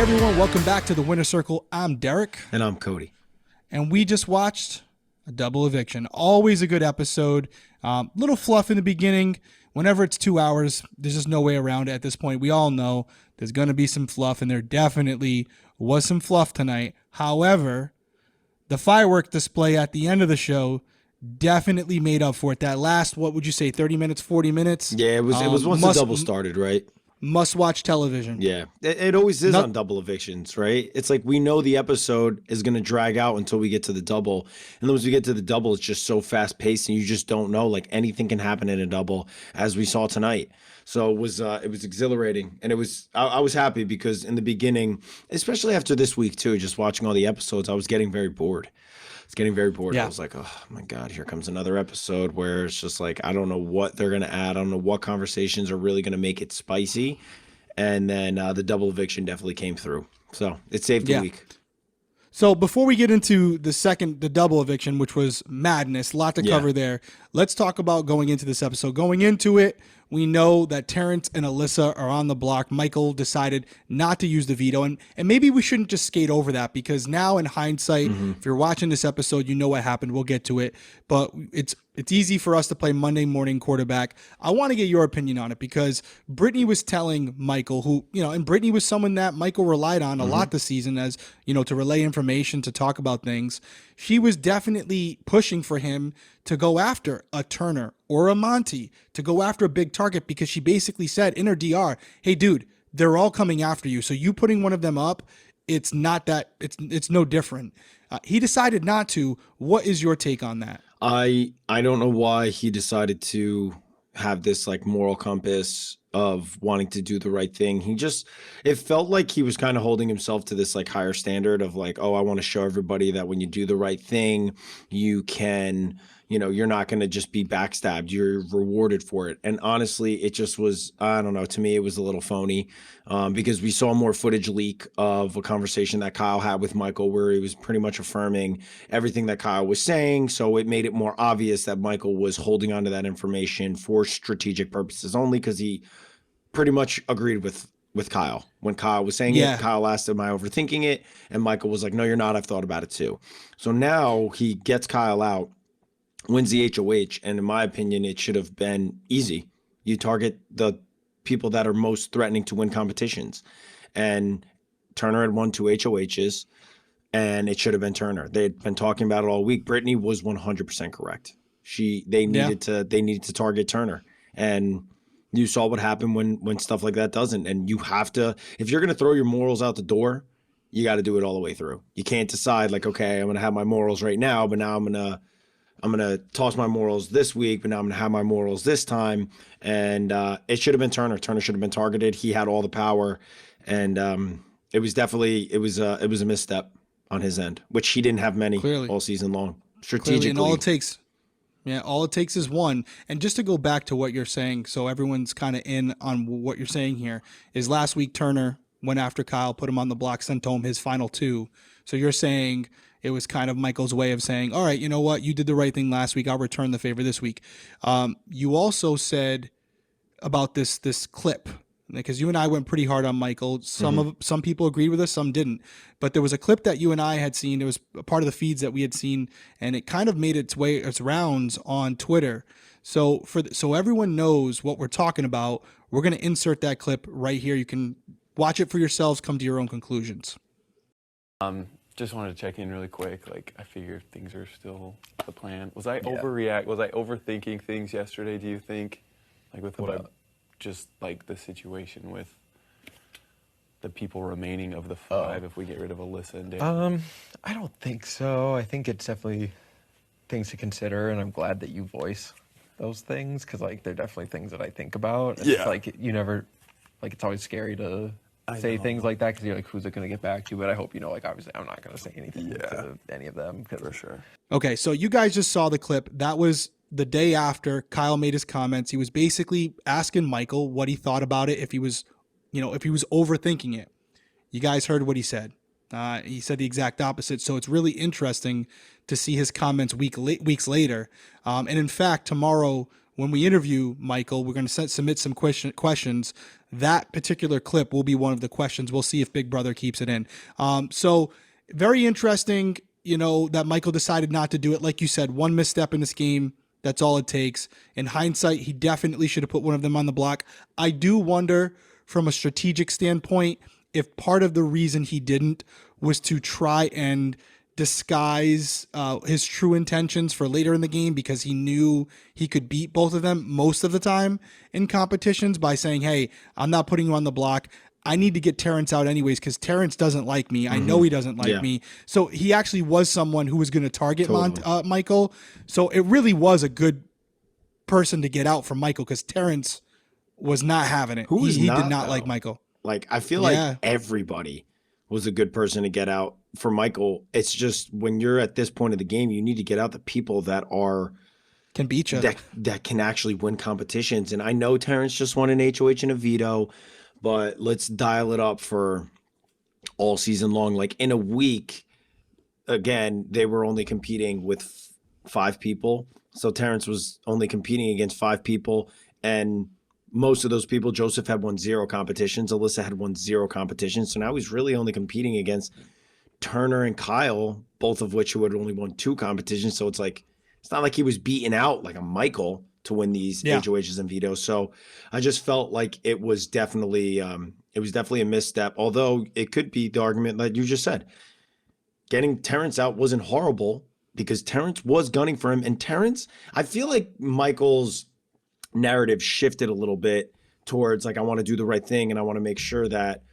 Everyone, welcome back to the Winner Circle. I'm Derrick. And I'm Cody. And we just watched a double eviction. Always a good episode. Little fluff in the beginning. Whenever it's 2 hours, there's just no way around it at this point. We all know there's going to be some fluff, and there definitely was some fluff tonight. However, the firework display at the end of the show definitely made up for it. That last, what would you say, 30 minutes, 40 minutes? Yeah, it was once the double started, right? Must-watch television. Yeah, it always is on double evictions, right? It's like we know the episode is going to drag out until we get to the double. And then once we get to the double, it's just so fast-paced and you just don't know. Like anything can happen in a double, as we saw tonight. So it was exhilarating. And I was happy because in the beginning, especially after this week too, just watching all the episodes, I was getting very bored. Yeah. I was like, oh my God, here comes another episode where it's just like, I don't know what they're going to add. I don't know what conversations are really going to make it spicy. And then the double eviction definitely came through. So it saved the week. So before we get into the double eviction, which was madness, a lot to cover there, let's talk about going into this episode. Going into it, we know that Terence and Alyssa are on the block. Michael decided not to use the veto. And maybe we shouldn't just skate over that because now in hindsight, if you're watching this episode, you know what happened. We'll get to it. But it's easy for us to play Monday morning quarterback. I want to get your opinion on it because Brittany was telling Michael, who, and Brittany was someone that Michael relied on a lot this season as, to relay information, to talk about things. She was definitely pushing for him to go after a Turner or a Monty, to go after a big target because she basically said in her DR, hey, dude, they're all coming after you. So you putting one of them up, it's not that, it's no different. He decided not to. What is your take on that? I don't know why he decided to have this like moral compass of wanting to do the right thing. It felt like he was kind of holding himself to this like higher standard of like, oh, I want to show everybody that when you do the right thing, you can, you're not going to just be backstabbed. You're rewarded for it. And honestly, it just was, I don't know, to me, it was a little phony because we saw more footage leak of a conversation that Kyle had with Michael where he was pretty much affirming everything that Kyle was saying. So it made it more obvious that Michael was holding onto that information for strategic purposes only because he pretty much agreed with Kyle. When Kyle was saying it, Kyle asked, am I overthinking it? And Michael was like, no, you're not. I've thought about it too. So now he gets Kyle out, wins the HOH, and in my opinion, it should have been easy. You target the people that are most threatening to win competitions. And Turner had won 2 HOHs, and it should have been Turner. They had been talking about it all week. Brittany was 100% correct. They needed to target Turner. And you saw what happened when stuff like that doesn't. And you have to, if you're going to throw your morals out the door, you got to do it all the way through. You can't decide like, okay, I'm going to have my morals right now, but now I'm going to toss my morals this week, but now I'm going to have my morals this time. And it should have been Turner. Turner should have been targeted. He had all the power. And it was a misstep on his end, which he didn't have many all season long. Strategically. And all it takes is one. And just to go back to what you're saying, so everyone's kind of in on what you're saying here, is last week Turner went after Kyle, put him on the block, sent home his final 2. So you're saying it was kind of Michael's way of saying, all right, you know what? You did the right thing last week. I'll return the favor this week. You also said about this clip, because you and I went pretty hard on Michael. Some people agreed with us, some didn't. But there was a clip that you and I had seen. It was a part of the feeds that we had seen, and it kind of made its rounds on Twitter. So so everyone knows what we're talking about, we're going to insert that clip right here. You can watch it for yourselves, come to your own conclusions. Just wanted to check in really quick. Like, I figured things are still the plan. Was I overthinking things yesterday, do you think? Like with just like the situation with the people remaining of the 5 if we get rid of Alyssa and Derrick? I don't think so. I think it's definitely things to consider, and I'm glad that you voice those things because like they're definitely things that I think about. And it's like you never, like it's always scary to say things like that because you're like, who's it going to get back to? But I hope like obviously I'm not going to say anything to any of them. For sure. Okay, so you guys just saw the clip. That was the day after Kyle made his comments. He was basically asking Michael what he thought about it, if he was overthinking it. You guys heard what he said. He said the exact opposite. So it's really interesting to see his comments weeks later. And in fact, tomorrow when we interview Michael, we're going to submit some questions. That particular clip will be one of the questions. We'll see if Big Brother keeps it in. So very interesting, that Michael decided not to do it. Like you said, one misstep in this game, that's all it takes. In hindsight, he definitely should have put one of them on the block. I do wonder, from a strategic standpoint, if part of the reason he didn't was to try and disguise his true intentions for later in the game, because he knew he could beat both of them most of the time in competitions by saying, hey, I'm not putting you on the block. I need to get Terence out anyways because Terence doesn't like me. I know he doesn't like me. So he actually was someone who was going to target Michael. So it really was a good person to get out from Michael because Terence was not having it. He did not like Michael. Like, I feel like everybody was a good person to get out for Michael. It's just when you're at this point of the game, you need to get out the people that can beat you, that can actually win competitions. And I know Terence just won an HOH and a veto, but let's dial it up for all season long. Like in a week, again, they were only competing with 5 people. So Terence was only competing against 5 people, and most of those people, Joseph had won 0 competitions. Alyssa had won 0 competitions. So now he's really only competing against Turner and Kyle, both of which who had only won 2 competitions. So it's like, it's not like he was beaten out like a Michael to win these HOHs and vetoes. So I just felt like it was definitely a misstep. Although it could be the argument that you just said. Getting Terence out wasn't horrible because Terence was gunning for him. And Terence, I feel like Michael's narrative shifted a little bit towards like, I want to do the right thing and I want to make sure that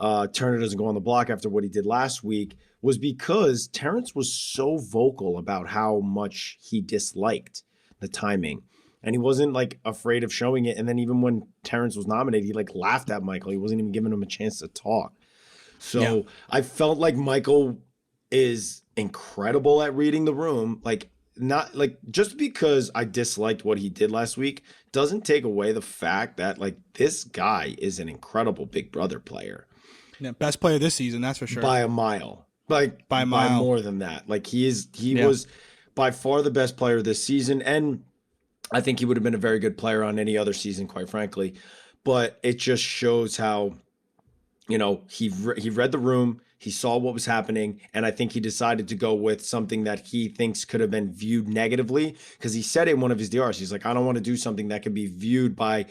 Turner doesn't go on the block after what he did last week, was because Terence was so vocal about how much he disliked the timing. And he wasn't like afraid of showing it. And then even when Terence was nominated, he like laughed at Michael. He wasn't even giving him a chance to talk. So I felt like Michael is incredible at reading the room. Like, not like, just because I disliked what he did last week doesn't take away the fact that like this guy is an incredible Big Brother player. Yeah, best player this season, that's for sure. By a mile. Like by more than that. Like he was by far the best player this season, and I think he would have been a very good player on any other season, quite frankly. But it just shows how, he read the room, he saw what was happening, and I think he decided to go with something that he thinks could have been viewed negatively, because he said in one of his DRs, he's like, I don't want to do something that could be viewed by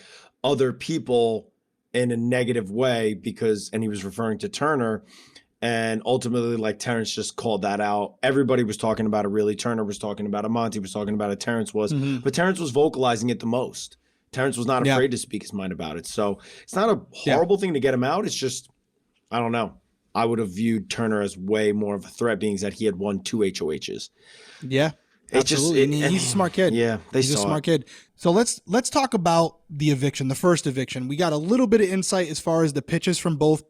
other people in a negative way, and he was referring to Turner. And ultimately, like, Terence just called that out. Everybody was talking about it, really. Turner was talking about it. Monty was talking about it. Terence was. But Terence was vocalizing it the most. Terence was not afraid to speak his mind about it. So it's not a horrible thing to get him out. It's just, I don't know. I would have viewed Turner as way more of a threat, being that he had won 2 HOHs. Yeah, absolutely. He's a smart kid. Yeah, he's a smart kid. So let's talk about the eviction, the first eviction. We got a little bit of insight as far as the pitches from both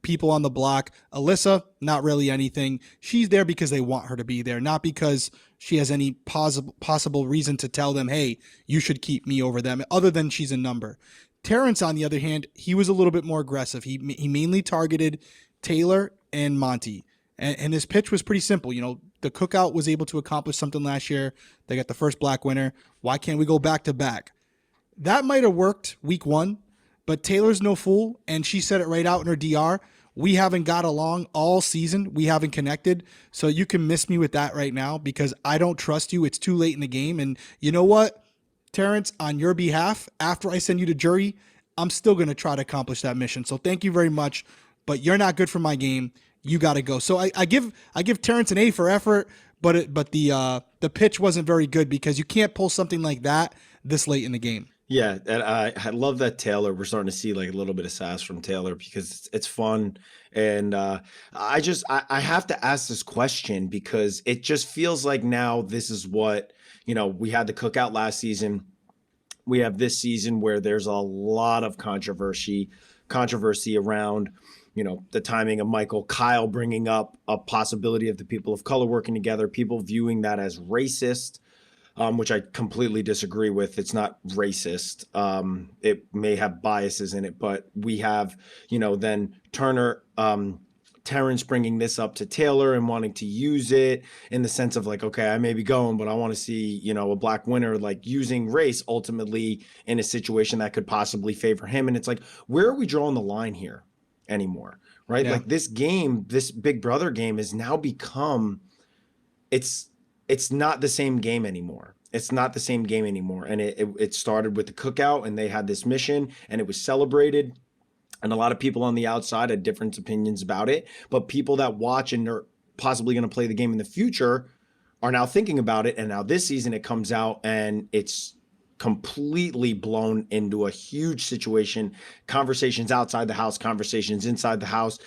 people on the block. Alyssa, not really anything. She's there because they want her to be there, not because she has any possible reason to tell them, hey, you should keep me over them, other than she's a number. Terence, on the other hand, he was a little bit more aggressive. He mainly targeted Taylor and Monty. And his pitch was pretty simple. The cookout was able to accomplish something last year. They got the first black winner. Why can't we go back to back? That might have worked week 1, but Taylor's no fool, and she said it right out in her DR. We haven't got along all season. We haven't connected. So you can miss me with that right now because I don't trust you. It's too late in the game. And you know what, Terence, on your behalf, after I send you to jury, I'm still going to try to accomplish that mission. So thank you very much, but you're not good for my game. You got to go. So I give Terence an A for effort, but the pitch wasn't very good because you can't pull something like that this late in the game. Yeah, and I love that Taylor. We're starting to see like a little bit of sass from Taylor because it's fun. And I have to ask this question because it just feels like now this is what, we had the cookout last season. We have this season where there's a lot of controversy around, the timing of Michael, Kyle bringing up a possibility of the people of color working together, people viewing that as racist. Which I completely disagree with. It's not racist. It may have biases in it, but we have, then Turner Terence bringing this up to Taylor and wanting to use it in the sense of like, okay, I may be going, but I want to see, you know, a black winner, like using race ultimately in a situation that could possibly favor him. And it's like, where are we drawing the line here anymore? Right? Yeah. Like this game, this Big Brother game has now become, it's not the same game anymore. It's not the same game anymore. And it started with the cookout, and they had this mission, and it was celebrated. And a lot of people on the outside had different opinions about it. But people that watch and are possibly going to play the game in the future are now thinking about it. And now this season it comes out and it's completely blown into a huge situation. Conversations outside the house, conversations inside the house.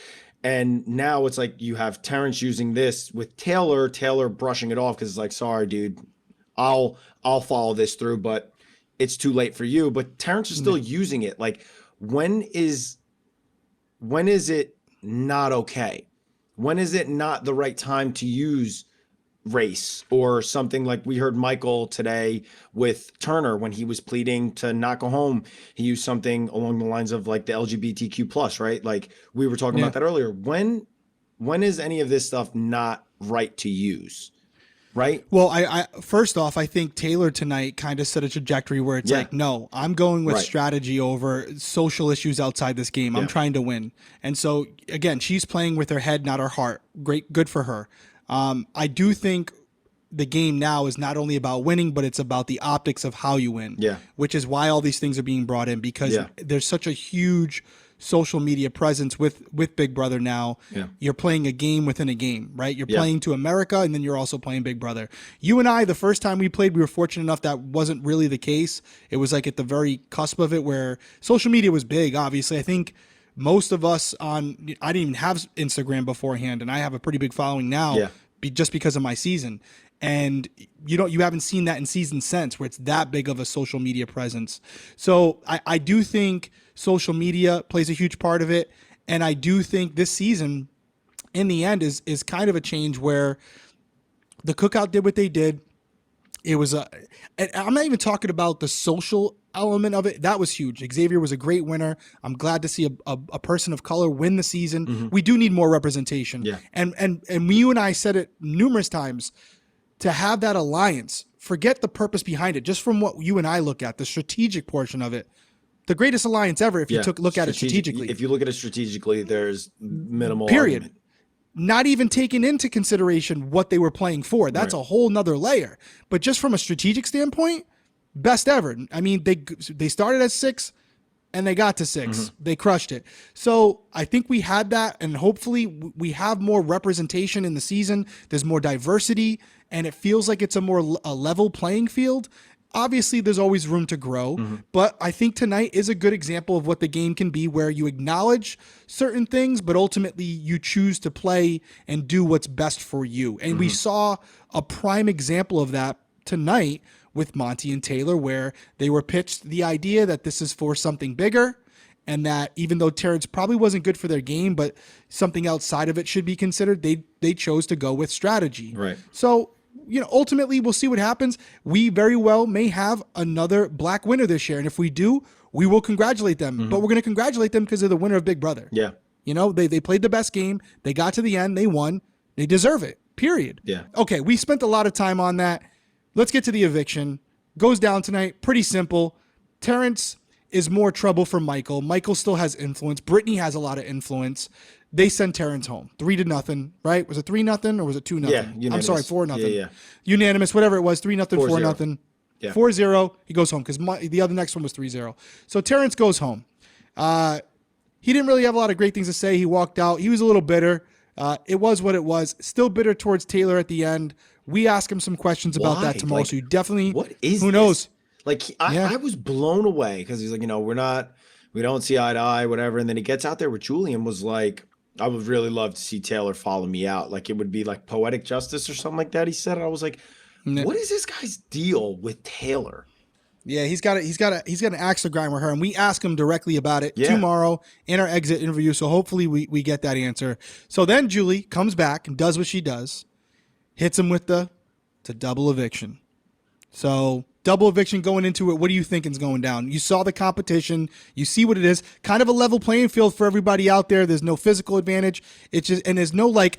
And now it's like you have Terence using this with Taylor brushing it off because it's like, sorry, dude, I'll follow this through, but it's too late for you. But Terence is still using it. Like, when is it not okay? When is it not the right time to use race or something? Like we heard Michael today with Turner when he was pleading to not go home. He used something along the lines of like the LGBTQ plus, right? Like we were talking about that earlier. When is any of this stuff not right to use? Right. Well, I first off, I think Taylor tonight kind of set a trajectory where it's like, no, I'm going with strategy over social issues outside this game. I'm trying to win. And so, again, she's playing with her head, not her heart. Great. Good for her. I do think the game now is not only about winning, but it's about the optics of how you win. Yeah. Which is why all these things are being brought in, because there's such a huge social media presence with Big Brother now. Yeah. You're playing a game within a game, right? You're playing to America, and then you're also playing Big Brother. You and I, the first time we played, we were fortunate enough that wasn't really the case. It was like at the very cusp of it where social media was big, obviously. I think most of us I didn't even have Instagram beforehand, and I have a pretty big following now just because of my season. And you haven't seen that in seasons since, where it's that big of a social media presence. So I do think social media plays a huge part of it. And I do think this season, in the end, is kind of a change where the cookout did what they did. It was and I'm not even talking about the social element of it. That was huge. Xavier was a great winner. I'm glad to see a person of color win the season. Mm-hmm. We do need more representation. Yeah. And you and I said it numerous times, to have that alliance, forget the purpose behind it, just from what you and I look at, the strategic portion of it. The greatest alliance ever, if you look at it strategically. If you look at it strategically, there's minimal period. Argument. Not even taking into consideration what they were playing for. That's a whole nother layer. But just from a strategic standpoint, best ever. I mean, they started at 6 and they got to 6. Mm-hmm. They crushed it. So I think we had that, and hopefully we have more representation in the season. There's more diversity, and it feels like it's a level playing field. Obviously, there's always room to grow, but I think tonight is a good example of what the game can be, where you acknowledge certain things, but ultimately you choose to play and do what's best for you. And we saw a prime example of that tonight with Monty and Taylor, where they were pitched the idea that this is for something bigger, and that even though Terence probably wasn't good for their game, but something outside of it should be considered, they chose to go with strategy. Right. So, ultimately, we'll see what happens. We very well may have another black winner this year. And if we do, we will congratulate them. But we're going to congratulate them because they're the winner of Big Brother. Yeah. They played the best game. They got to the end. They won. They deserve it. Period. Yeah. Okay, we spent a lot of time on that. Let's get to the eviction. Goes down tonight. Pretty simple. Terence is more trouble for Michael. Michael still has influence. Brittany has a lot of influence. They send Terence home 3-0, right? Was it 3-0 or was it 2-0? Yeah, unanimous. I'm sorry, 4-0. Yeah. Unanimous, whatever it was, 3-0, 4-0. Yeah. 4-0, he goes home because the other next one was 3-0. So Terence goes home. He didn't really have a lot of great things to say. He walked out. He was a little bitter. It was what it was. Still bitter towards Taylor at the end. We ask him some questions about that tomorrow. So you definitely, what is who knows? Like, I was blown away because he's like, we don't see eye to eye, whatever. And then he gets out there with Julian, was like, I would really love to see Taylor follow me out. Like, it would be like poetic justice or something like that. He said, I was like, what is this guy's deal with Taylor? Yeah, he's got an axe to grind with her, and we ask him directly about it tomorrow in our exit interview. So hopefully we get that answer. So then Julie comes back and does what she does, hits him with the double eviction. So double eviction going into it. What do you think is going down? You saw the competition. You see what it is. Kind of a level playing field for everybody out there. There's no physical advantage. It's just, and there's no like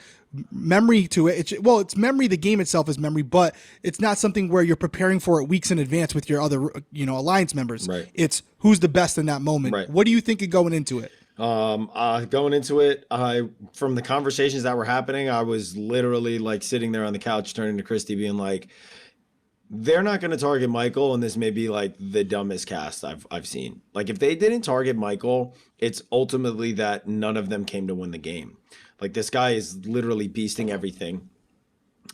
memory to it. It's memory. The game itself is memory, but it's not something where you're preparing for it weeks in advance with your other, alliance members. Right. It's who's the best in that moment. Right. What do you think of going into it? Going into it, from the conversations that were happening, I was literally like sitting there on the couch, turning to Christy, being like, they're not going to target Michael, and this may be like the dumbest cast I've seen. Like, if they didn't target Michael, it's ultimately that none of them came to win the game. Like, this guy is literally beasting everything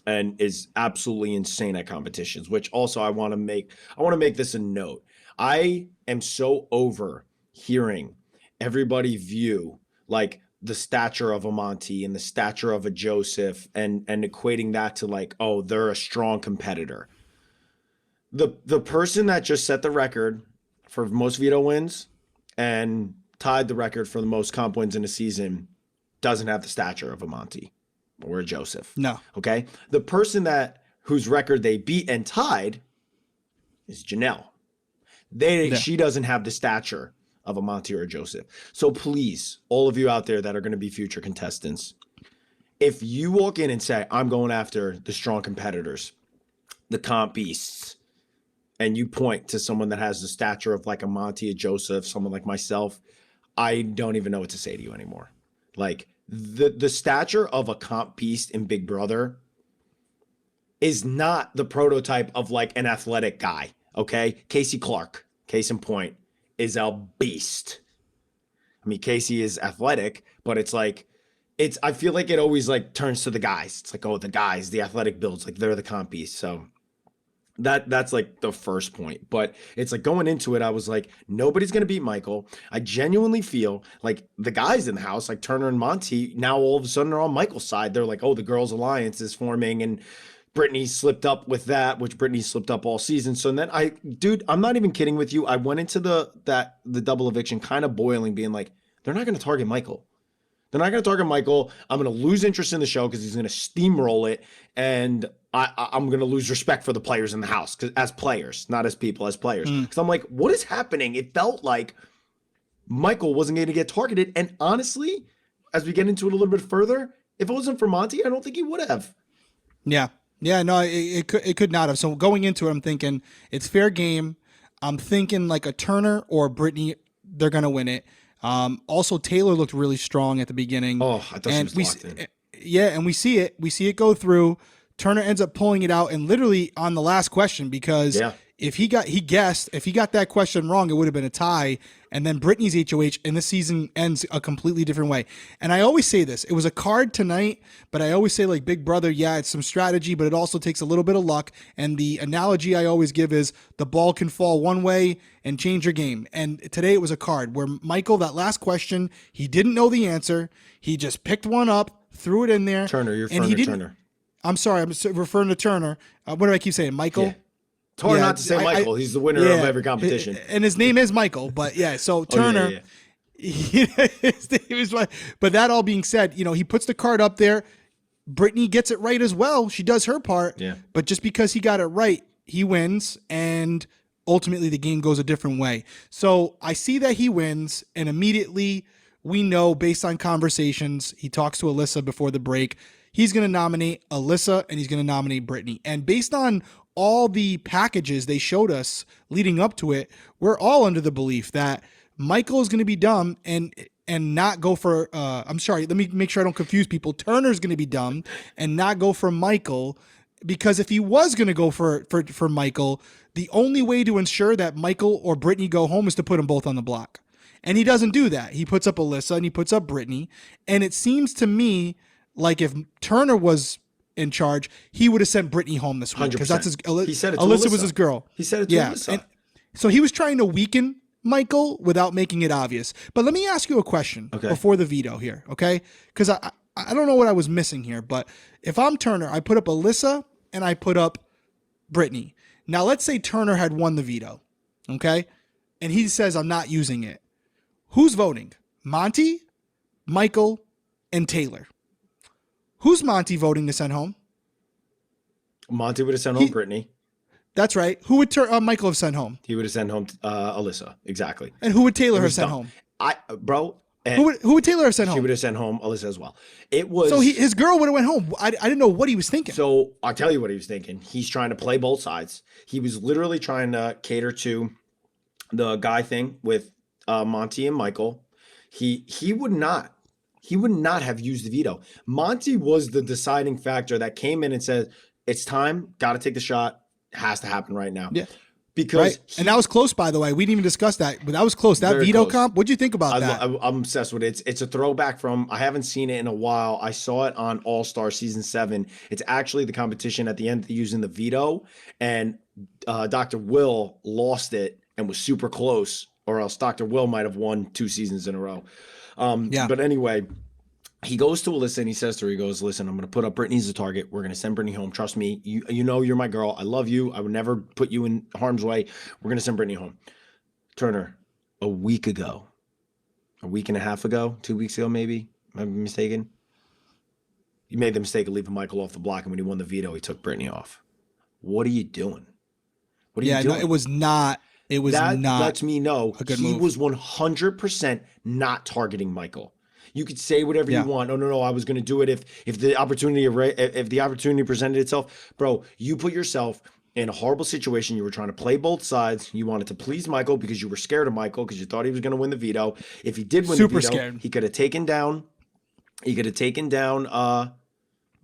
and is absolutely insane at competitions, which also I want to make this a note. I am so over hearing everybody view like the stature of a Monty and the stature of a Joseph and equating that to like, oh, they're a strong competitor. The person that just set the record for most veto wins and tied the record for the most comp wins in a season doesn't have the stature of a Monty or a Joseph. No. Okay. The person whose record they beat and tied is Janelle. She doesn't have the stature of a Monty or a Joseph. So please, all of you out there that are going to be future contestants, if you walk in and say, I'm going after the strong competitors, the comp beasts, and you point to someone that has the stature of like a Monty, a Joseph, someone like myself, I don't even know what to say to you anymore. Like the stature of a comp beast in Big Brother is not the prototype of like an athletic guy. Okay. Casey Clark, case in point, is a beast. I mean, Casey is athletic, but it's like, I feel like it always like turns to the guys. It's like, oh, the guys, the athletic builds, like they're the comp beast. So that's like the first point. But it's like going into it, I was like, nobody's going to beat Michael. I genuinely feel like the guys in the house, like Turner and Monty, now all of a sudden are on Michael's side. They're like, oh, the girls' alliance is forming, and Brittany slipped up with that, which Brittany slipped up all season. So then I'm not even kidding with you. I went into the double eviction kind of boiling, being like, they're not going to target Michael. They're not going to target Michael. I'm going to lose interest in the show because he's going to steamroll it. And I'm going to lose respect for the players in the house, because as players, not as people, as players. Because I'm like, what is happening? It felt like Michael wasn't going to get targeted. And honestly, as we get into it a little bit further, if it wasn't for Monty, I don't think he would have. Yeah. Yeah, no, it could not have. So going into it, I'm thinking it's fair game. I'm thinking like a Turner or Brittany, they're going to win it. Also, Taylor looked really strong at the beginning. Oh, I thought she was locked in. Yeah, and we see it. We see it go through. Turner ends up pulling it out, and literally on the last question, because if he got that question wrong, it would have been a tie. And then Brittany's HOH, and the season ends a completely different way. And I always say this, it was a card tonight, but I always say, like Big Brother, yeah, it's some strategy, but it also takes a little bit of luck. And the analogy I always give is the ball can fall one way and change your game. And today it was a card where Michael, that last question, he didn't know the answer. He just picked one up, threw it in there. Turner, you're referring to Turner. I'm sorry, I'm referring to Turner. What do I keep saying? Michael? Yeah. It's hard not to say Michael. He's the winner of every competition. And his name is Michael. But yeah, so Turner. His name is, but that all being said, he puts the card up there. Brittany gets it right as well. She does her part. Yeah. But just because he got it right, he wins. And ultimately the game goes a different way. So I see that he wins. And immediately we know, based on conversations, he talks to Alyssa before the break. He's going to nominate Alyssa and he's going to nominate Brittany. And based on all the packages they showed us leading up to it, we're all under the belief that Michael is going to be dumb and not go for, I'm sorry, let me make sure I don't confuse people. Turner's going to be dumb and not go for Michael, because if he was going to go for Michael, the only way to ensure that Michael or Brittany go home is to put them both on the block. And he doesn't do that. He puts up Alyssa and he puts up Brittany. And it seems to me like if Turner was in charge, he would have sent Brittany home this week, because that's his. He said it to Alyssa was his girl. He said it to Alyssa. And so he was trying to weaken Michael without making it obvious. But let me ask you a question before the veto here, okay? Because I don't know what I was missing here, but if I'm Turner, I put up Alyssa and I put up Brittany. Now let's say Turner had won the veto, okay? And he says, I'm not using it. Who's voting? Monty, Michael, and Taylor. Who's Monty voting to send home? Monty would have sent home Brittany. That's right. Who would Michael have sent home? He would have sent home Alyssa. Exactly. And who would Taylor It have was sent dumb. home? Bro. Who would Taylor have sent She home? would have sent home Alyssa as well. It was So his girl would have went home. I didn't know what he was thinking. So I'll tell you what he was thinking. He's trying to play both sides. He was literally trying to cater to the guy thing with Monty and Michael. He would not have used the veto. Monty was the deciding factor that came in and said, "It's time. Got to take the shot. Has to happen right now." Yeah. Because right. And that was close, by the way. We didn't even discuss that, but that was close. That Very veto close. comp, what'd you think about that? I'm obsessed with it. It's a throwback from, I haven't seen it in a while. I saw it on All-Star Season 7. It's actually the competition at the end using the veto, and Dr. Will lost it and was super close, or else Dr. Will might have won 2 seasons in a row. But anyway, he goes to Alyssa and he says to her, he goes, "Listen, I'm going to put up Brittany as a target. We're going to send Brittany home. Trust me. You know you're my girl. I love you. I would never put you in harm's way. We're going to send Brittany home." Turner, a week and a half ago, 2 weeks ago, maybe, am I mistaken? You made the mistake of leaving Michael off the block, and when he won the veto, he took Brittany off. What are you doing? What are you doing? No, it was not. It was that not. lets me know a good he move. was 100% not targeting Michael. You could say whatever you want. No. I was going to do it if the opportunity presented itself. Bro, you put yourself in a horrible situation. You were trying to play both sides. You wanted to please Michael because you were scared of Michael because you thought he was going to win the veto. If he did win the veto, scared. he could have taken down.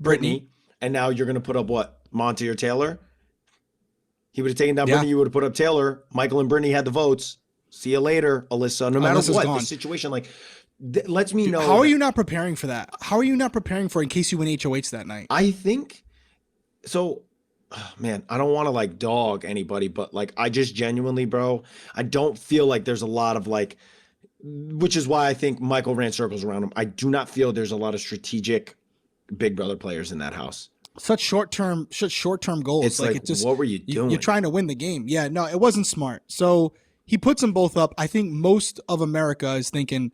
Brittany, and now you're going to put up what? Monty or Taylor? He would have taken down Brittany. You would have put up Taylor. Michael and Brittany had the votes. See you later, Alyssa. No matter Alyssa's what gone. the situation, lets me know. How are you not preparing for that? How are you not preparing for in case you win HOH that night? I think so. Man, I don't want to dog anybody, but I just genuinely, bro, I don't feel like there's a lot of which is why I think Michael ran circles around him. I do not feel there's a lot of strategic Big Brother players in that house. Such short-term goals. It's it's just, what were you doing? You're trying to win the game. Yeah, no, it wasn't smart. So he puts them both up. I think most of America is thinking,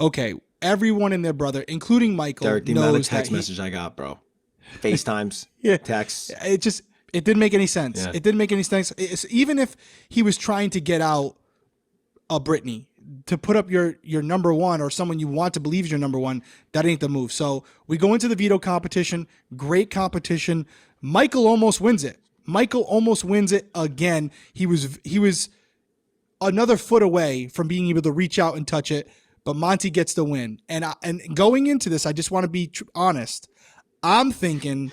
okay, everyone and their brother, including Michael, Derrick, the knows amount of text that message I got, bro. FaceTimes, texts. It didn't make any sense. Yeah. It didn't make any sense. Even if he was trying to get out a Brittany, to put up your number one or someone you want to believe is your number one, that ain't the move. So we go into the veto competition. Great competition. Michael almost wins it. Michael almost wins it again. He was another foot away from being able to reach out and touch it, but Monty gets the win. And going into this, I just want to be honest. I'm thinking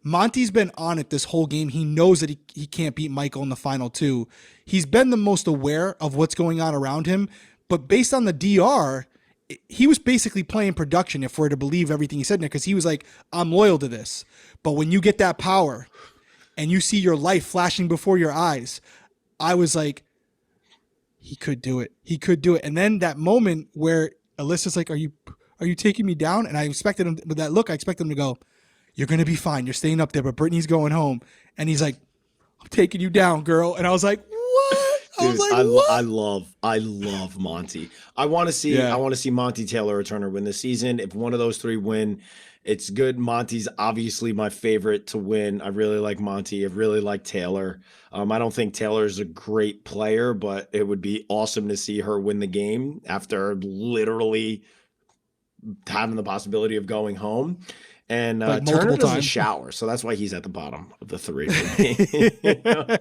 Monty's been on it this whole game. He knows that he can't beat Michael in the final 2. He's been the most aware of what's going on around him. But based on the DR, he was basically playing production, if we're to believe everything he said in there, because he was like, I'm loyal to this. But when you get that power and you see your life flashing before your eyes, I was like, he could do it. He could do it. And then that moment where Alyssa's like, are you taking me down? And I expected him, with that look, I expected him to go, you're going to be fine. You're staying up there, but Brittany's going home. And he's like, I'm taking you down, girl. And I was like, what? Dude, I was like, what? I love Monty. I want to see Monty, Taylor, or Turner win this season. If one of those 3 win, it's good. Monty's obviously my favorite to win. I really like Monty. I really like Taylor. I don't think Taylor's a great player, but it would be awesome to see her win the game after literally having the possibility of going home. And Turner doesn't shower, so that's why he's at the bottom of the 3 for me. You know?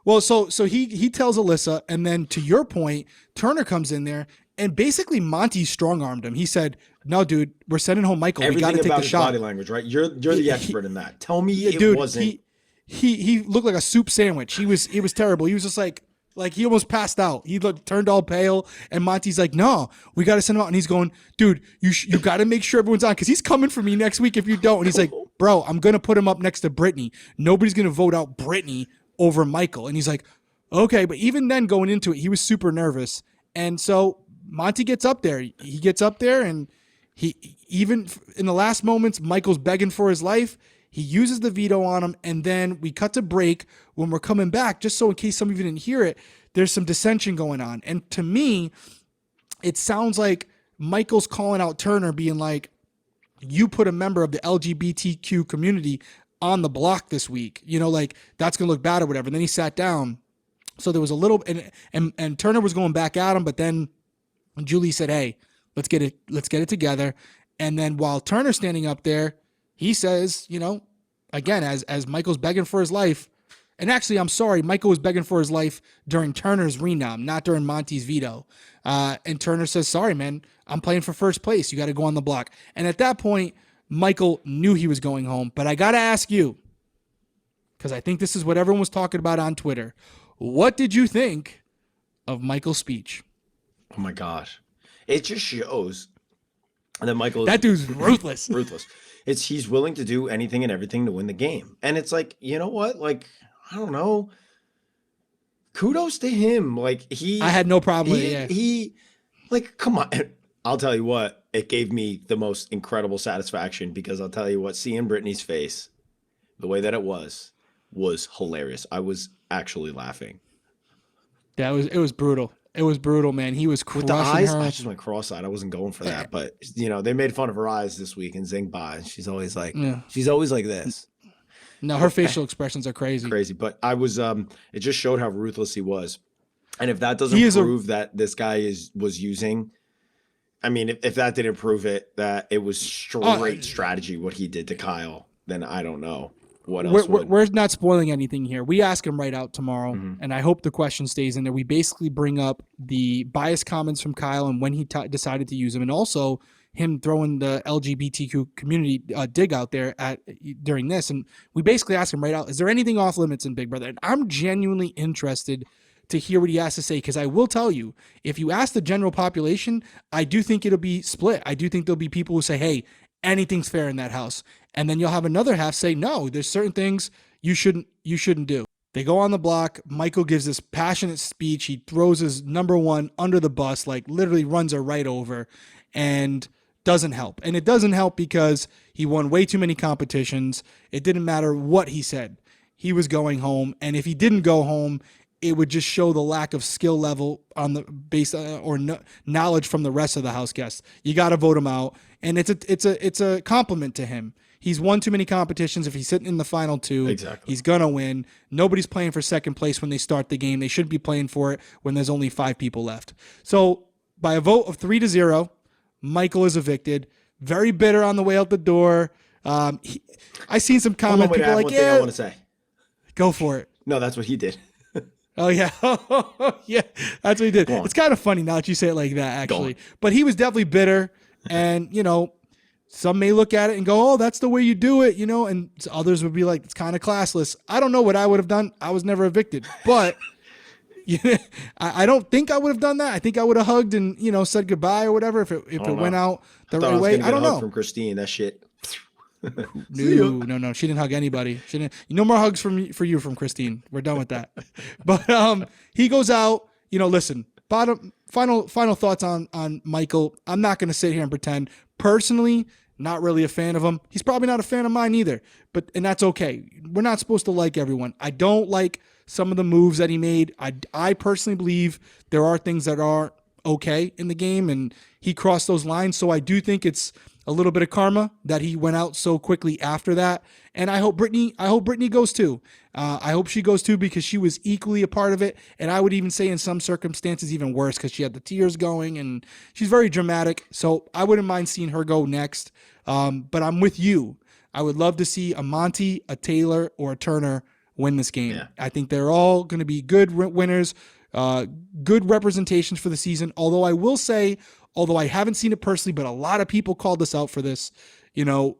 Well, so he tells Alyssa, and then to your point, Turner comes in there, and basically Monty strong-armed him. He said, no, dude, we're sending home Michael. We got to take the shot. Body language, right? You're the expert in that. Tell me dude, wasn't. He looked like a soup sandwich. He was terrible. He was just like he almost passed out. He turned all pale, and Monty's like, no, we got to send him out. And he's going, dude, you got to make sure everyone's on, because he's coming for me next week if you don't. And he's like, bro, I'm going to put him up next to Brittany. Nobody's going to vote out Brittany over Michael. And he's like, okay. But even then, going into it, he was super nervous. And so Monty gets up there. He gets up there, and he, even in the last moments, Michael's begging for his life. He uses the veto on him, and then we cut to break. When we're coming back, just so in case some of you didn't hear it, there's some dissension going on. And to me, it sounds like Michael's calling out Turner, being like, you put a member of the LGBTQ community on the block this week. You know, like that's going to look bad or whatever. And then he sat down. So there was a little, and Turner was going back at him, but then Julie said, hey, let's get it together. And then while Turner's standing up there, he says, you know, again, as Michael's begging for his life, and actually, I'm sorry, Michael was begging for his life during Turner's renom, not during Monty's veto. And Turner says, sorry, man, I'm playing for first place. You got to go on the block. And at that point, Michael knew he was going home. But I got to ask you, because I think this is what everyone was talking about on Twitter. What did you think of Michael's speech? Oh my gosh. It just shows that Michael that dude's ruthless. Ruthless. He's willing to do anything and everything to win the game. And it's like, you know what? Like, I don't know. Kudos to him. Like I had no problem with it. He like, come on. I'll tell you what, it gave me the most incredible satisfaction because I'll tell you what, seeing Brittany's face, the way that it was hilarious. I was actually laughing. It was brutal. It was brutal, man. He was crushing with the eyes. her. I just went cross-eyed. I wasn't going for that, but you know, they made fun of her eyes this week in Zing Ba, and she's always like this. No, her facial expressions are crazy. Crazy, but I was it just showed how ruthless he was. And if that doesn't prove that this guy was using, I mean, if that didn't prove it, that it was straight strategy what he did to Kyle, then I don't know what else. We're not spoiling anything here. We ask him right out tomorrow, and I hope the question stays in there. We basically bring up the biased comments from Kyle and when he decided to use them, and also him throwing the LGBTQ community dig out there during this. And we basically ask him right out, is there anything off limits in Big Brother? And I'm genuinely interested to hear what he has to say, because I will tell you, if you ask the general population, I do think it'll be split. I do think there'll be people who say, hey, anything's fair in that house. And then you'll have another half say, no, there's certain things you shouldn't do. They go on the block. Michael gives this passionate speech. He throws his number one under the bus, like literally runs her right over, and doesn't help. And it doesn't help because he won way too many competitions. It didn't matter what he said. He was going home. And if he didn't go home, it would just show the lack of skill level on the base or knowledge from the rest of the house guests. You got to vote him out. And it's a compliment to him. He's won too many competitions. If he's sitting in the final two, he's going to win. Nobody's playing for second place when they start the game. They should be playing for it when there's only 5 people left. So by a vote of 3-0, Michael is evicted. Very bitter on the way out the door. I seen some comments. People like, yeah. I want to say. Go for it. No, that's what he did. Oh, yeah. Yeah, that's what he did. It's kind of funny now that you say it like that, actually. But he was definitely bitter. And, you know, some may look at it and go, oh, that's the way you do it, you know, and others would be like, it's kind of classless. I don't know what I would have done. I was never evicted. But I don't think I would have done that. I think I would have hugged and, you know, said goodbye or whatever if it went out the right way. I don't know. From Christine, that shit. No. She didn't hug anybody. She didn't. No more hugs for you from Christine. We're done with that. But he goes out. You know, listen. Final thoughts on Michael. I'm not going to sit here and pretend. Personally, not really a fan of him. He's probably not a fan of mine either. And that's okay. We're not supposed to like everyone. I don't like some of the moves that he made. I personally believe there are things that are okay in the game, and he crossed those lines. So I do think it's a little bit of karma that he went out so quickly after that. And I hope Brittany goes too. I hope she goes too, because she was equally a part of it. And I would even say in some circumstances even worse, because she had the tears going and she's very dramatic. So I wouldn't mind seeing her go next. But I'm with you. I would love to see a Monty, a Taylor, or a Turner win this game. Yeah. I think they're all going to be good winners, good representations for the season. Although I will say, although I haven't seen it personally, but a lot of people called us out for this, you know,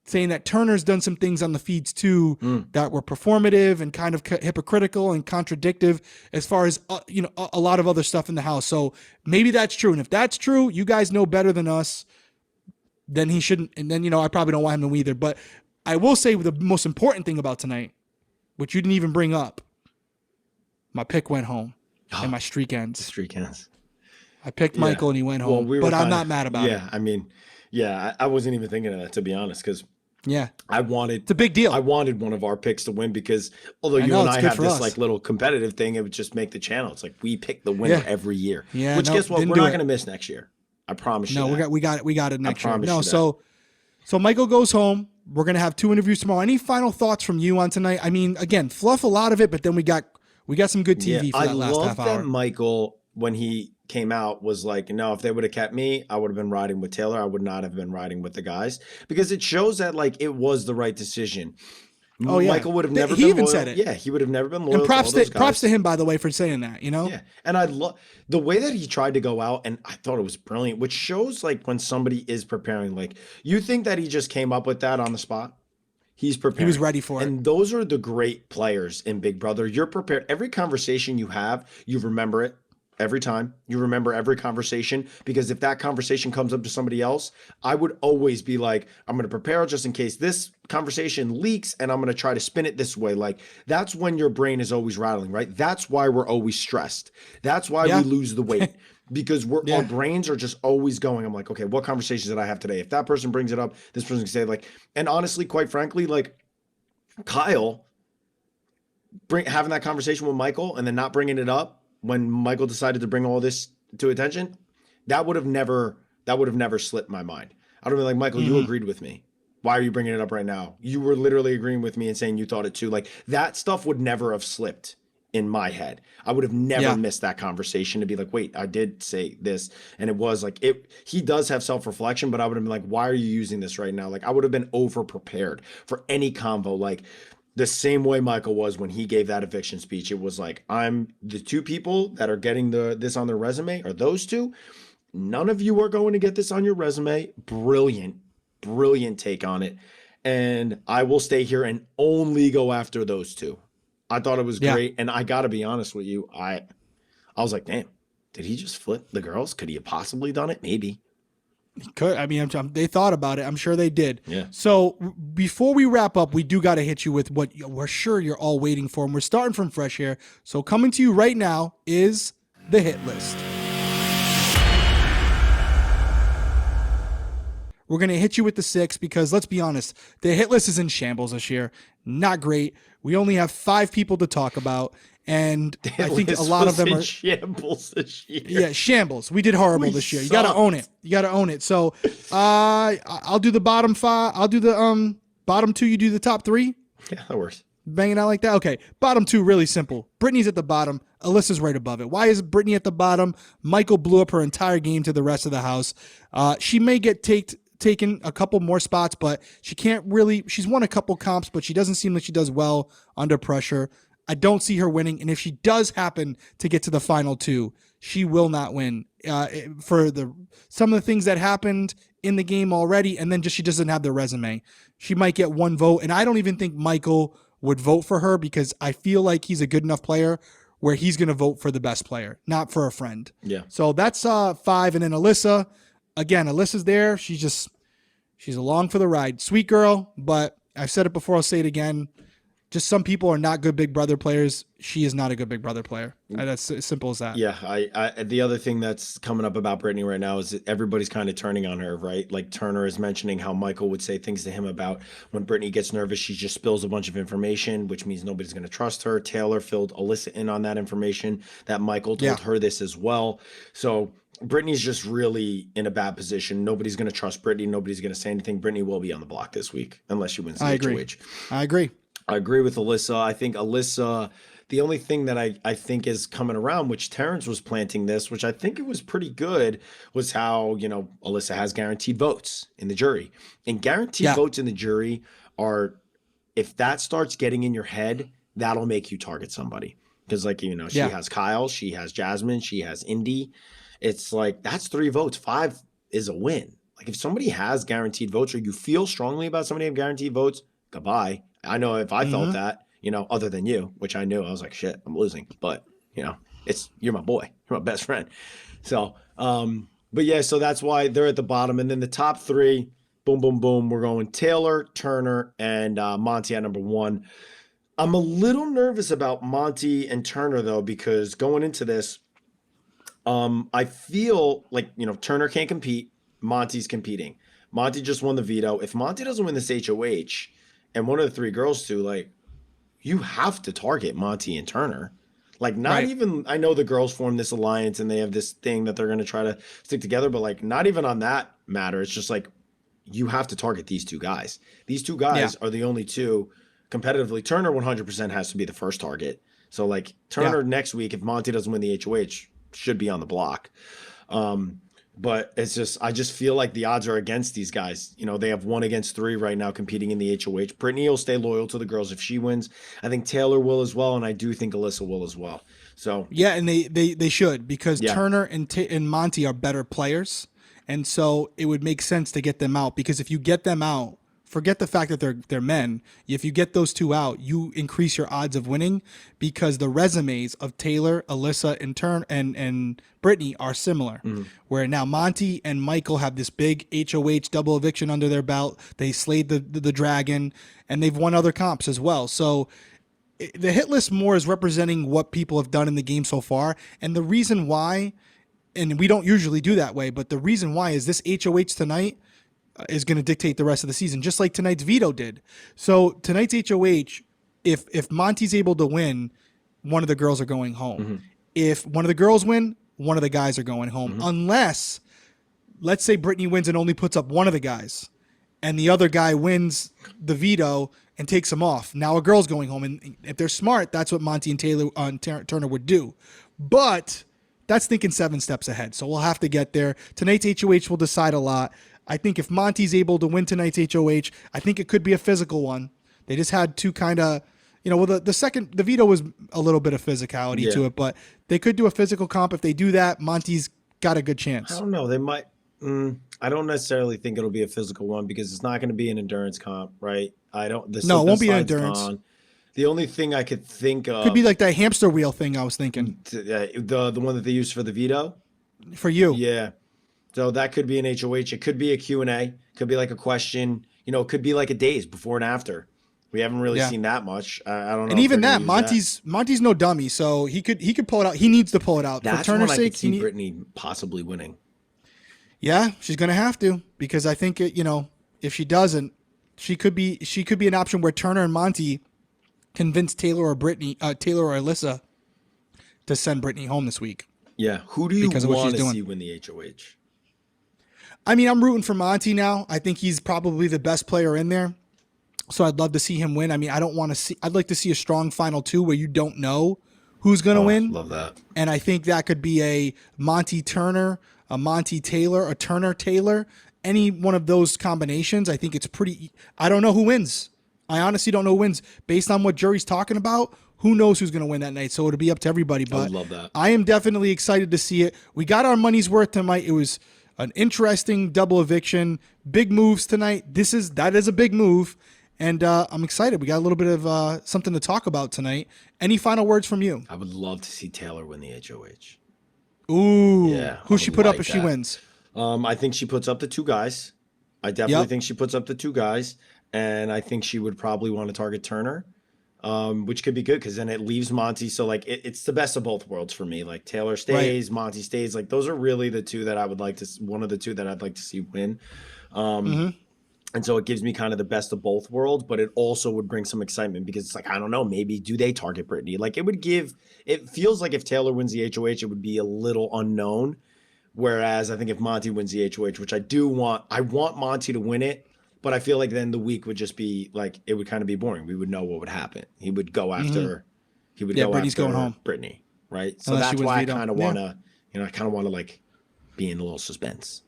saying that Turner's done some things on the feeds too that were performative and kind of hypocritical and contradictive as far as, you know, a lot of other stuff in the house. So maybe that's true. And if that's true, you guys know better than us, then he shouldn't. And then, you know, I probably don't want him to win either. But I will say the most important thing about tonight, which you didn't even bring up, my pick went home and my streak ends. The streak ends. I picked Michael and he went home, but I'm not mad about it. Yeah, I mean, I wasn't even thinking of that, to be honest, because it's a big deal. I wanted one of our picks to win because although you and I have this like little competitive thing, it would just make the channel. It's like we pick the winner every year. Yeah, which guess what? We're not going to miss next year. I promise you. No, we got it next year. No, so Michael goes home. We're going to have 2 interviews tomorrow. Any final thoughts from you on tonight? I mean, again, fluff a lot of it, but then we got some good TV for that last half hour. I love that Michael, when he came out, was like, no, if they would have kept me, I would have been riding with Taylor. I would not have been riding with the guys, because it shows that like it was the right decision. Oh yeah, Michael would have never he been even loyal. said it. Yeah, he would have never been loyal. And props to all those props to guys. him, by the way, for saying that. You know. Yeah, and I love the way that he tried to go out, and I thought it was brilliant, which shows like when somebody is preparing. Like, you think that he just came up with that on the spot? He's prepared. He was ready for it. And those are the great players in Big Brother. You're prepared. Every conversation you have, you remember it every time. You remember every conversation, because if that conversation comes up to somebody else, I would always be like, I'm going to prepare just in case this conversation leaks, and I'm going to try to spin it this way. Like, that's when your brain is always rattling, right? That's why we're always stressed. That's why we lose the weight. Because our brains are just always going. I'm like, okay, what conversations did I have today? If that person brings it up, this person can say, like, and honestly, quite frankly, like Kyle having that conversation with Michael and then not bringing it up when Michael decided to bring all this to attention, that would have never slipped my mind. I would have been like, Michael, you agreed with me. Why are you bringing it up right now? You were literally agreeing with me and saying you thought it too. Like, that stuff would never have slipped in my head. I would have never missed that conversation to be like, wait, I did say this. And it was like, he does have self-reflection, but I would have been like, why are you using this right now? Like, I would have been over prepared for any convo. Like, the same way Michael was when he gave that eviction speech. It was like, I'm the 2 people that are getting this on their resume are those 2. None of you are going to get this on your resume. Brilliant take on it. And I will stay here and only go after those 2. I thought it was great. And I got to be honest with you. I was like, damn, did he just flip the girls? Could he have possibly done it? Maybe. He could. I mean, they thought about it. I'm sure they did. Yeah. So before we wrap up, we do got to hit you with what we're sure you're all waiting for. And we're starting from fresh here. So coming to you right now is the hit list. We're going to hit you with the 6 because, let's be honest, the hit list is in shambles this year. Not great. We only have 5 people to talk about, and I think a lot of them are shambles this year. Yeah, shambles. We did horrible this year. You got to own it. You got to own it. So I'll do the bottom 5. I'll do the bottom 2. You do the top 3. Yeah, that works. Banging out like that. Okay, bottom 2, really simple. Brittany's at the bottom. Alyssa's right above it. Why is Brittany at the bottom? Michael blew up her entire game to the rest of the house. She may get taken a couple more spots, but she can't really. She's won a couple comps, but she doesn't seem like she does well under pressure. I don't see her winning, and if she does happen to get to the final 2, she will not win for some of the things that happened in the game already, and then just she doesn't have the resume. She might get 1 vote, and I don't even think Michael would vote for her because I feel like he's a good enough player where he's going to vote for the best player, not for a friend. Yeah. So that's 5, and then Alyssa. Again, Alyssa's there. She's along for the ride. Sweet girl, but I've said it before. I'll say it again. Just some people are not good Big Brother players. She is not a good Big Brother player. That's as simple as that. Yeah. I the other thing that's coming up about Brittany right now is that everybody's kind of turning on her, right? Like Turner is mentioning how Michael would say things to him about when Brittany gets nervous, she just spills a bunch of information, which means nobody's going to trust her. Taylor filled Alyssa in on that information that Michael told her this as well. So Brittany's just really in a bad position. Nobody's going to trust Brittany. Nobody's going to say anything. Brittany will be on the block this week unless she wins the HOH. I agree. I agree with Alyssa. I think Alyssa, the only thing that I think is coming around, which Terence was planting this, which I think it was pretty good, was how, Alyssa has guaranteed votes in the jury. And guaranteed votes in the jury are, if that starts getting in your head, that'll make you target somebody. Because she has Kyle, she has Jasmine, she has Indy. It's like, that's 3 votes. 5 is a win. Like, if somebody has guaranteed votes or you feel strongly about somebody having guaranteed votes, goodbye. I know if I felt that, other than you, which I knew, I was like, shit, I'm losing. But, you're my boy. You're my best friend. So, but yeah, so that's why they're at the bottom. And then the top 3, boom, boom, boom. We're going Taylor, Turner, and Monty at number 1. I'm a little nervous about Monty and Turner, though, because going into this, I feel like, Turner can't compete. Monty's competing. Monty just won the veto. If Monty doesn't win this HOH and one of the 3 girls do, like, you have to target Monty and Turner. Like, not even, I know the girls form this alliance and they have this thing that they're going to try to stick together, but like, not even on that matter. It's just like, you have to target these two guys. These two guys are the only two competitively. Turner 100% has to be the first target. So like Turner next week, if Monty doesn't win the HOH, should be on the block. But it's just, I just feel like the odds are against these guys. You know, they have 1 against 3 right now competing in the HOH. Brittany will stay loyal to the girls if she wins. I think Taylor will as well, and I do think Alyssa will as well. So yeah, and they should, because Turner and Monty are better players, and so it would make sense to get them out, because if you get them out, forget the fact that they're men. If you get those two out, you increase your odds of winning, because the resumes of Taylor, Alyssa, and Brittany are similar. Where now Monty and Michael have this big HOH double eviction under their belt. They slayed the dragon, and they've won other comps as well. So the hit list more is representing what people have done in the game so far. And the reason why, and we don't usually do that way, but the reason why is this HOH tonight is going to dictate the rest of the season, just like tonight's veto did. So tonight's HOH, if Monty's able to win, one of the girls are going home. If one of the girls win, one of the guys are going home. Unless, let's say Brittany wins and only puts up one of the guys, and the other guy wins the veto and takes him off. Now a girl's going home, and if they're smart, that's what Monty and Taylor Turner would do. But that's thinking 7 steps ahead, so we'll have to get there. Tonight's HOH will decide a lot. I think if Monty's able to win tonight's HOH, I think it could be a physical one. They just had two kind of, the veto was a little bit of physicality to it, but they could do a physical comp. If they do that, Monty's got a good chance. I don't know. They might. I don't necessarily think it'll be a physical one, because it's not going to be an endurance comp, right? No, it won't be an endurance. Gone. The only thing I could think of could be like that hamster wheel thing I was thinking. The one that they use for the veto? For you. Yeah. So that could be an HOH. It could be a Q&A. Could be like a question. It could be like a days before and after. We haven't really seen that much. I don't know. And even that, Monty's no dummy, so he could pull it out. He needs to pull it out. That's for Turner's when I sake, could see Brittany possibly winning. Yeah, she's gonna have to, because I think if she doesn't, she could be an option where Turner and Monty convince Taylor or Alyssa to send Brittany home this week. Yeah, who do you want to see win the HOH? I mean, I'm rooting for Monty now. I think he's probably the best player in there, so I'd love to see him win. I mean, I'd like to see a strong final 2 where you don't know who's gonna win. Love that. And I think that could be a Monty Turner, a Monty Taylor, a Turner Taylor, any one of those combinations. I think it's pretty. I don't know who wins. I honestly don't know who wins. Based on what jury's talking about, who knows who's going to win that night? So it'll be up to everybody. But I would love that. I am definitely excited to see it. We got our money's worth tonight. It was an interesting double eviction. Big moves tonight. That is a big move. And I'm excited. We got a little bit of something to talk about tonight. Any final words from you? I would love to see Taylor win the HOH. Ooh. Yeah. Who she put up if she wins? I think she puts up the 2 guys. I definitely think she puts up the 2 guys. And I think she would probably want to target Turner, which could be good, because then it leaves Monty. So like it's the best of both worlds for me. Like Taylor stays, Monty stays. Like those are really the 2 that I would like to. One of the 2 that I'd like to see win. And so it gives me kind of the best of both worlds, but it also would bring some excitement, because it's like, I don't know, maybe do they target Brittany? Like it feels like if Taylor wins the HOH, it would be a little unknown. Whereas I think if Monty wins the HOH, which I want Monty to win it. But I feel like then the week would just be like, it would kind of be boring. We would know what would happen. He would go after, Brittany's going home. Brittany, right? So Unless that's why I kind of want to, like be in a little suspense.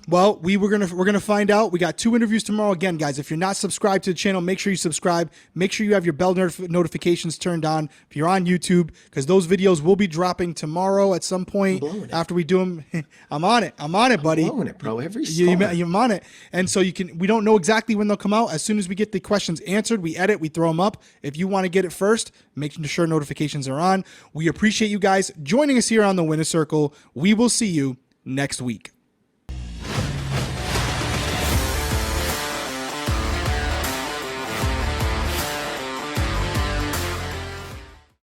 Well, we're gonna find out. We got 2 interviews tomorrow. Again, guys, if you're not subscribed to the channel, make sure you subscribe. Make sure you have your bell notifications turned on if you're on YouTube, because those videos will be dropping tomorrow at some point after we do them. I'm on it, buddy. I'm blowing it, bro. Every you're on it. And so we don't know exactly when they'll come out. As soon as we get the questions answered, we edit, we throw them up. If you want to get it first, make sure notifications are on. We appreciate you guys joining us here on the Winner Circle. We will see you next week.